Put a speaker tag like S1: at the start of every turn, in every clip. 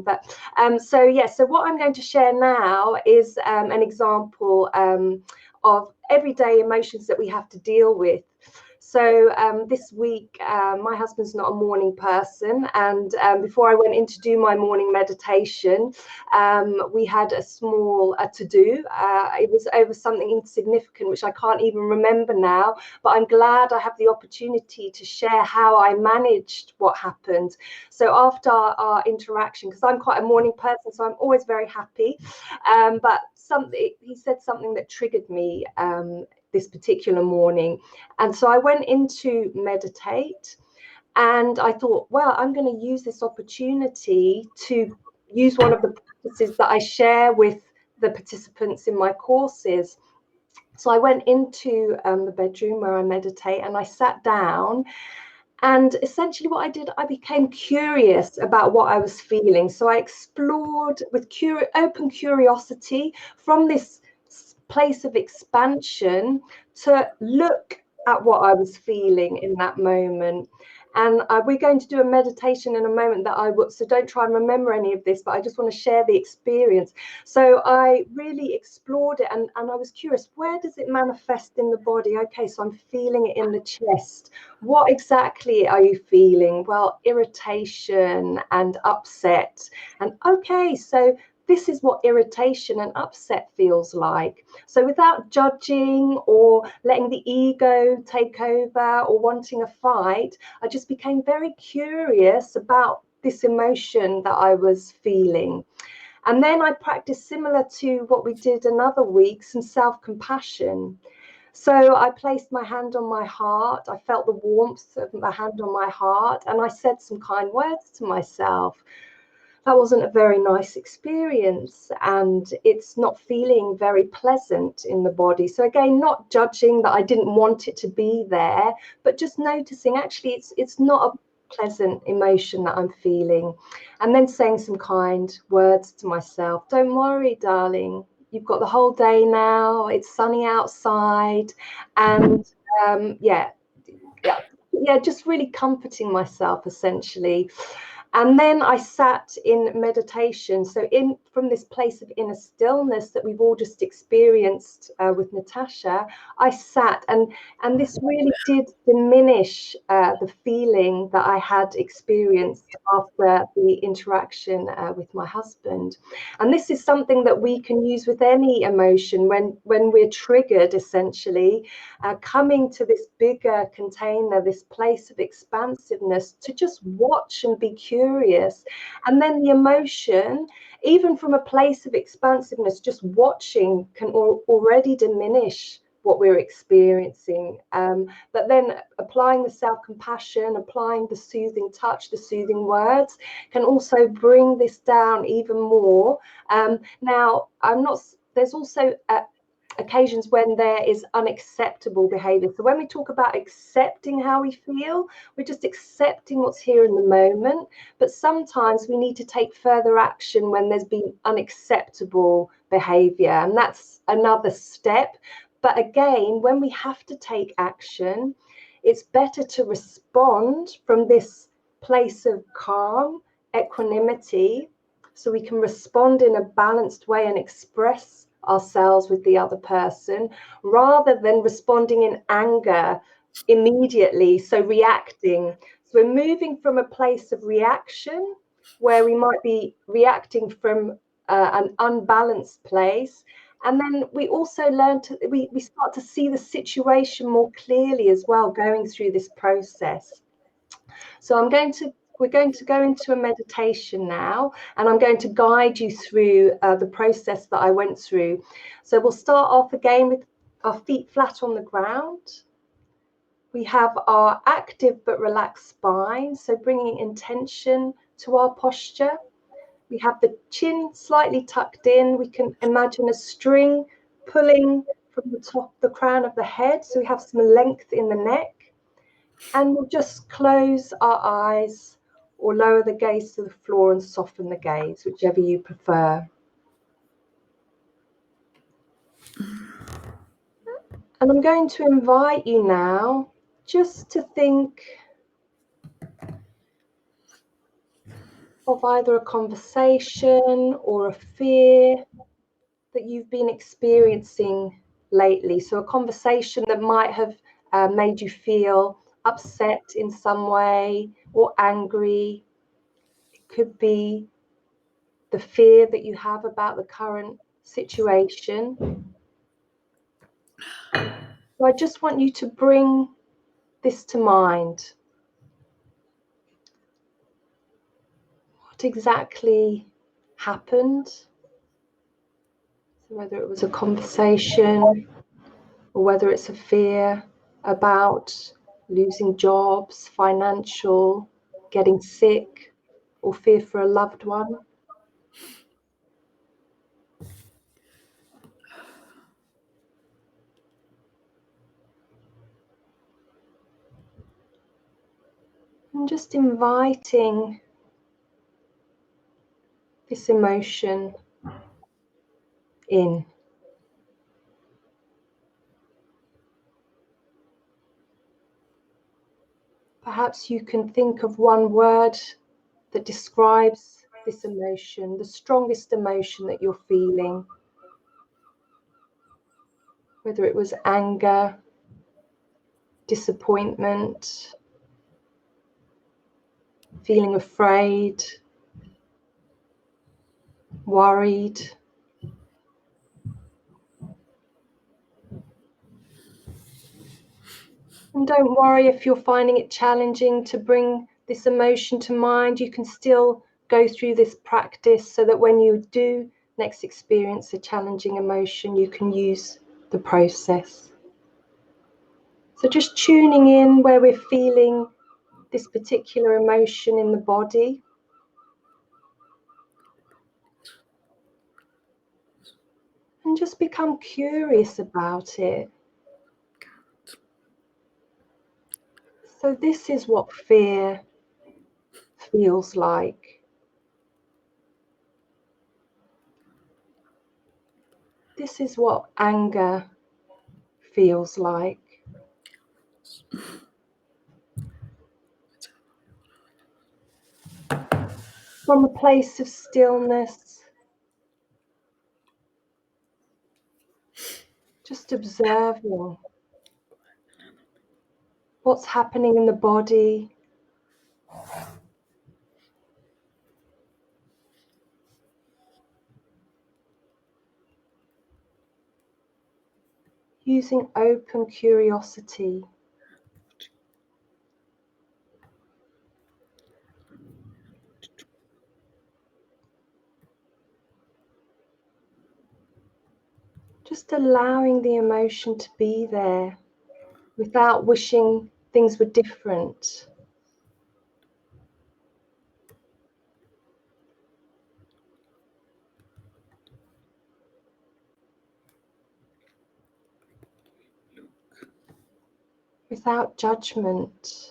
S1: But so what I'm going to share now is an example of everyday emotions that we have to deal with. So this week, my husband's not a morning person, and before I went in to do my morning meditation, we had a small to-do. It was over something insignificant, which I can't even remember now, but I'm glad I have the opportunity to share how I managed what happened. So after our interaction, because I'm quite a morning person, so I'm always very happy, but he said something that triggered me this particular morning. And so I went in to meditate, and I thought, well, I'm going to use this opportunity to use one of the practices that I share with the participants in my courses. So I went into the bedroom where I meditate, and I sat down. And essentially what I did, I became curious about what I was feeling. So I explored with open curiosity from this place of expansion to look at what I was feeling in that moment. And we're going to do a meditation in a moment so don't try and remember any of this, but I just want to share the experience. So I really explored it, and I was curious, where does it manifest in the body? Okay, so I'm feeling it in the chest. What exactly are you feeling? Well, irritation and upset. And okay, so this is what irritation and upset feels like. So without judging or letting the ego take over or wanting a fight, I just became very curious about this emotion that I was feeling. And then I practiced, similar to what we did another week, some self-compassion. So I placed my hand on my heart. I felt the warmth of my hand on my heart, and I said some kind words to myself. That wasn't a very nice experience, and it's not feeling very pleasant in the body. So again, not judging that I didn't want it to be there, but just noticing actually it's not a pleasant emotion that I'm feeling. And then saying some kind words to myself. Don't worry, darling. You've got the whole day now. It's sunny outside. And just really comforting myself, essentially. And then I sat in meditation. So from this place of inner stillness that we've all just experienced with Natasha, I sat, and this really did diminish the feeling that I had experienced after the interaction with my husband. And this is something that we can use with any emotion when we're triggered, essentially, coming to this bigger container, this place of expansiveness, to just watch and be curious. And then the emotion, even from a place of expansiveness, just watching can already diminish what we're experiencing. But then applying the self-compassion, applying the soothing touch, the soothing words, can also bring this down even more. Now, there's also occasions when there is unacceptable behavior. So when we talk about accepting how we feel, we're just accepting what's here in the moment. But sometimes we need to take further action when there's been unacceptable behavior, and that's another step. But again, when we have to take action, it's better to respond from this place of calm, equanimity, so we can respond in a balanced way and express ourselves with the other person, rather than responding in anger immediately, so reacting. So we're moving from a place of reaction, where we might be reacting from an unbalanced place, and then we also we start to see the situation more clearly as well, going through this process. So we're going to go into a meditation now, and I'm going to guide you through the process that I went through. So we'll start off again with our feet flat on the ground. We have our active but relaxed spine, so bringing intention to our posture. We have the chin slightly tucked in. We can imagine a string pulling from the crown of the head, so we have some length in the neck. And we'll just close our eyes or lower the gaze to the floor and soften the gaze, whichever you prefer. And I'm going to invite you now just to think of either a conversation or a fear that you've been experiencing lately. So a conversation that might have made you feel upset in some way or angry. It could be the fear that you have about the current situation. So I just want you to bring this to mind. What exactly happened? So whether it was a conversation or whether it's a fear about losing jobs, financial, getting sick, or fear for a loved one. And just inviting this emotion in. Perhaps you can think of one word that describes this emotion, the strongest emotion that you're feeling. Whether it was anger, disappointment, feeling afraid, worried. And don't worry if you're finding it challenging to bring this emotion to mind. You can still go through this practice so that when you do next experience a challenging emotion, you can use the process. So just tuning in where we're feeling this particular emotion in the body. And just become curious about it. So this is what fear feels like. This is what anger feels like. From a place of stillness, just observing what's happening in the body. Using open curiosity. Just allowing the emotion to be there without wishing things were different. Without judgment.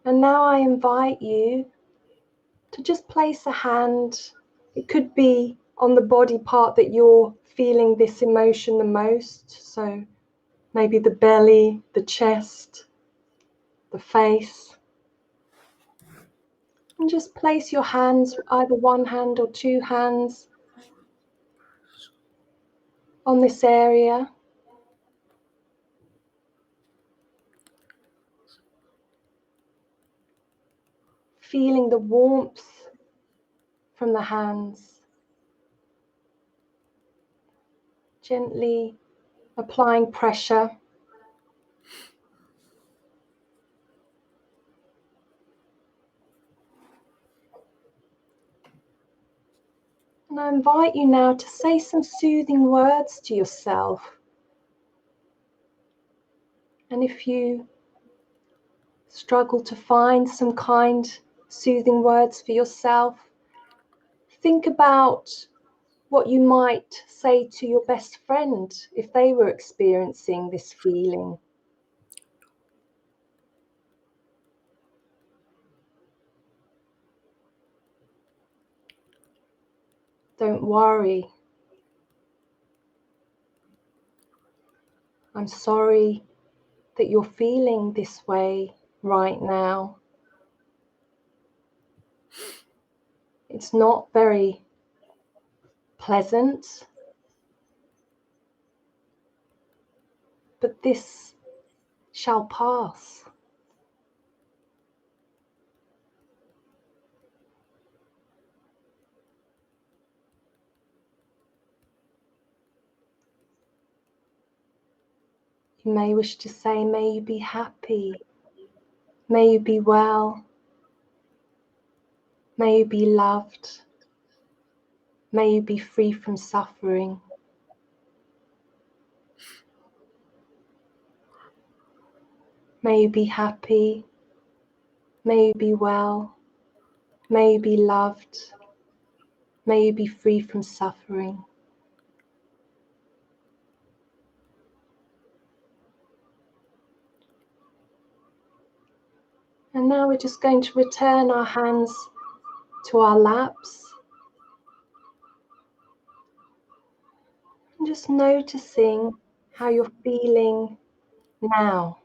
S1: And now I invite you to just place a hand. It could be on the body part that you're feeling this emotion the most. So maybe the belly, the chest, the face. And just place your hands, either one hand or two hands, on this area. Feeling the warmth from the hands. Gently applying pressure. And I invite you now to say some soothing words to yourself. And if you struggle to find some kind, soothing words for yourself, think about what you might say to your best friend if they were experiencing this feeling. Don't worry. I'm sorry that you're feeling this way right now. It's not very pleasant, but this shall pass. You may wish to say, may you be happy, may you be well, may you be loved, may you be free from suffering. May you be happy, may you be well, may you be loved, may you be free from suffering. And now we're just going to return our hands to our laps. And just noticing how you're feeling now.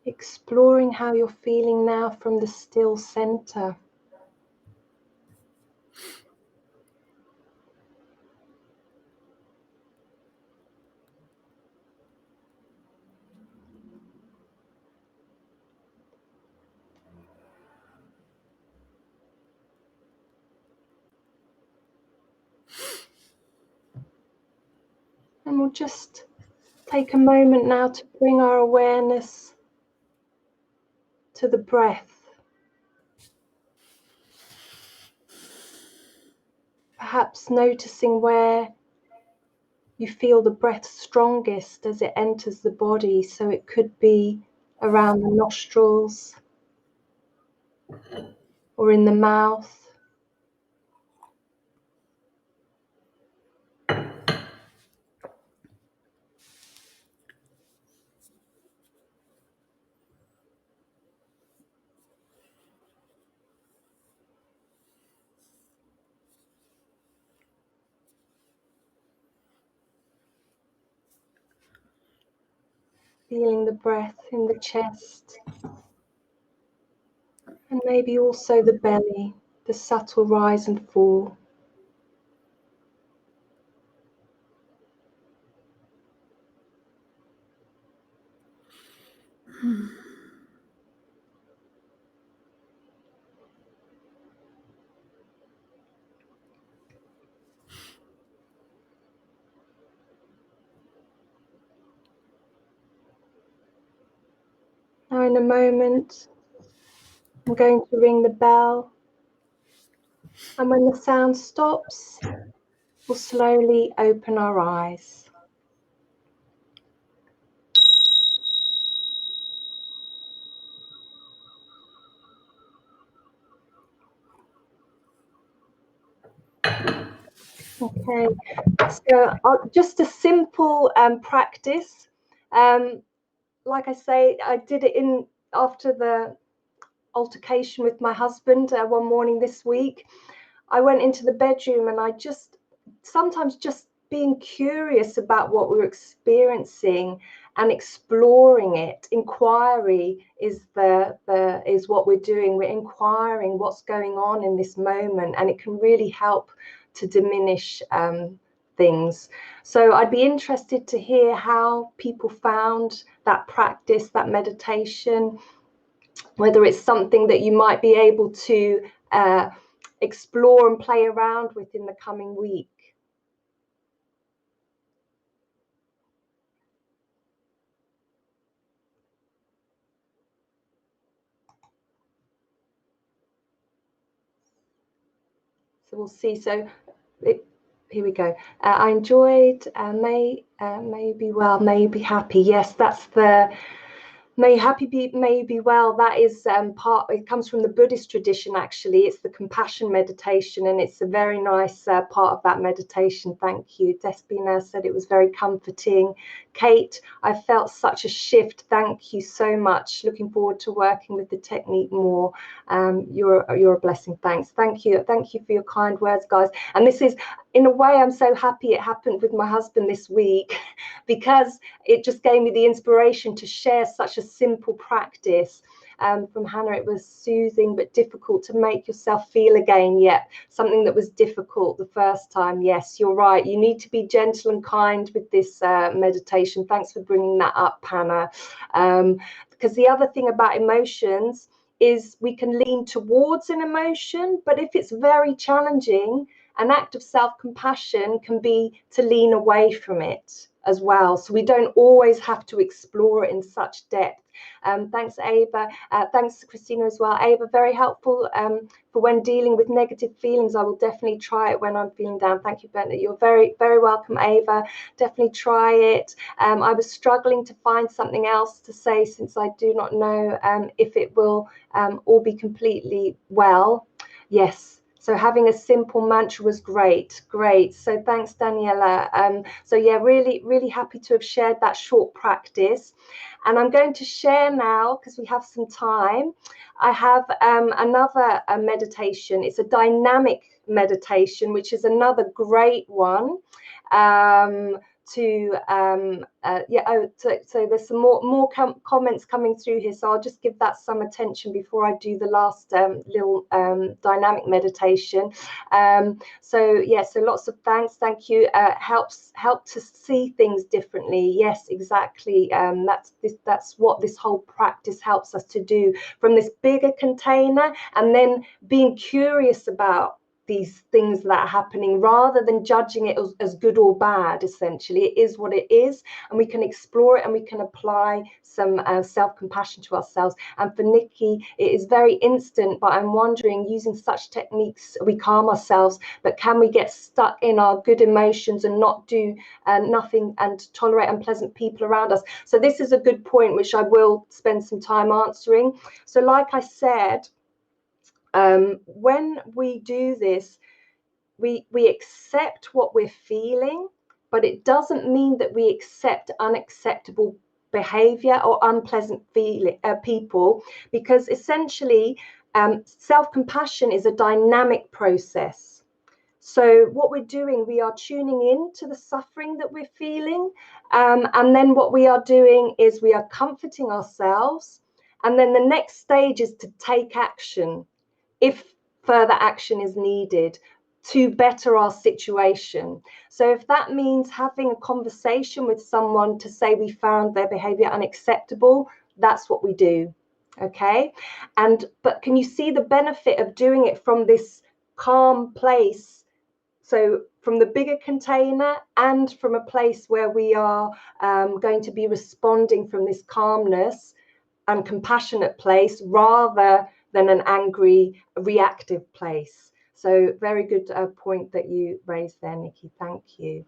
S1: Exploring how you're feeling now from the still center. And we'll just take a moment now to bring our awareness to the breath. Perhaps noticing where you feel the breath strongest as it enters the body. So it could be around the nostrils or in the mouth. Feeling the breath in the chest. And maybe also the belly, the subtle rise and fall. Now in a moment, I'm going to ring the bell. And when the sound stops, we'll slowly open our eyes. Okay, so just a simple practice. Like I say, I did it after the altercation with my husband one morning this week. I went into the bedroom and I sometimes just being curious about what we're experiencing and exploring it. Inquiry is what we're doing. We're inquiring what's going on in this moment, and it can really help to diminish things. So I'd be interested to hear how people found that practice, that meditation, whether it's something that you might be able to explore and play around with in the coming week. So we'll see. So here we go. I enjoyed may you be well, may you be happy. Yes, that's the May you be well. That is it comes from the Buddhist tradition, actually. It's the compassion meditation, and it's a very nice part of that meditation. Thank you. Despina said it was very comforting. Kate, I felt such a shift. Thank you so much. Looking forward to working with the technique more. You're a blessing. Thanks. Thank you for your kind words, guys. And this is, in a way, I'm so happy it happened with my husband this week, because it just gave me the inspiration to share such a simple practice. From Hannah, it was soothing but difficult to make yourself feel again. Yet something that was difficult the first time. Yes, you're right. You need to be gentle and kind with this meditation. Thanks for bringing that up, Hannah. Because the other thing about emotions is we can lean towards an emotion, but if it's very challenging, an act of self-compassion can be to lean away from it as well. So we don't always have to explore it in such depth. Thanks, Ava. Thanks, Christina, as well. Ava, very helpful for when dealing with negative feelings. I will definitely try it when I'm feeling down. Thank you, Bernard. You're very, very welcome, Ava. Definitely try it. I was struggling to find something else to say, since I do not know if it will all be completely well. Yes. So having a simple mantra was great. So thanks, Daniela. So yeah, really, really happy to have shared that short practice. And I'm going to share now, because we have some time. I have another there's a dynamic meditation, which is another great one. So there's some more comments coming through here, so I'll just give that some attention before I do the last little dynamic meditation. So lots of thank you. Help to see things differently. Yes, exactly. That's what this whole practice helps us to do, from this bigger container, and then being curious about these things that are happening, rather than judging it as good or bad. Essentially, it is what it is, and we can explore it, and we can apply some self-compassion to ourselves. And for Nikki, it is very instant, but I'm wondering, using such techniques, we calm ourselves, but can we get stuck in our good emotions and not do nothing, and tolerate unpleasant people around us? So this is a good point, which I will spend some time answering. So like I said, when we do this, we accept what we're feeling, but it doesn't mean that we accept unacceptable behavior or unpleasant people, because essentially self-compassion is a dynamic process. So what we're doing, we are tuning in to the suffering that we're feeling, and then what we are doing is we are comforting ourselves, and then the next stage is to take action, if further action is needed, to better our situation. So if that means having a conversation with someone to say we found their behavior unacceptable, that's what we do. Okay. But can you see the benefit of doing it from this calm place? So from the bigger container, and from a place where we are going to be responding from this calmness and compassionate place, rather than an angry, reactive place. So very good point that you raised there, Nikki. Thank you.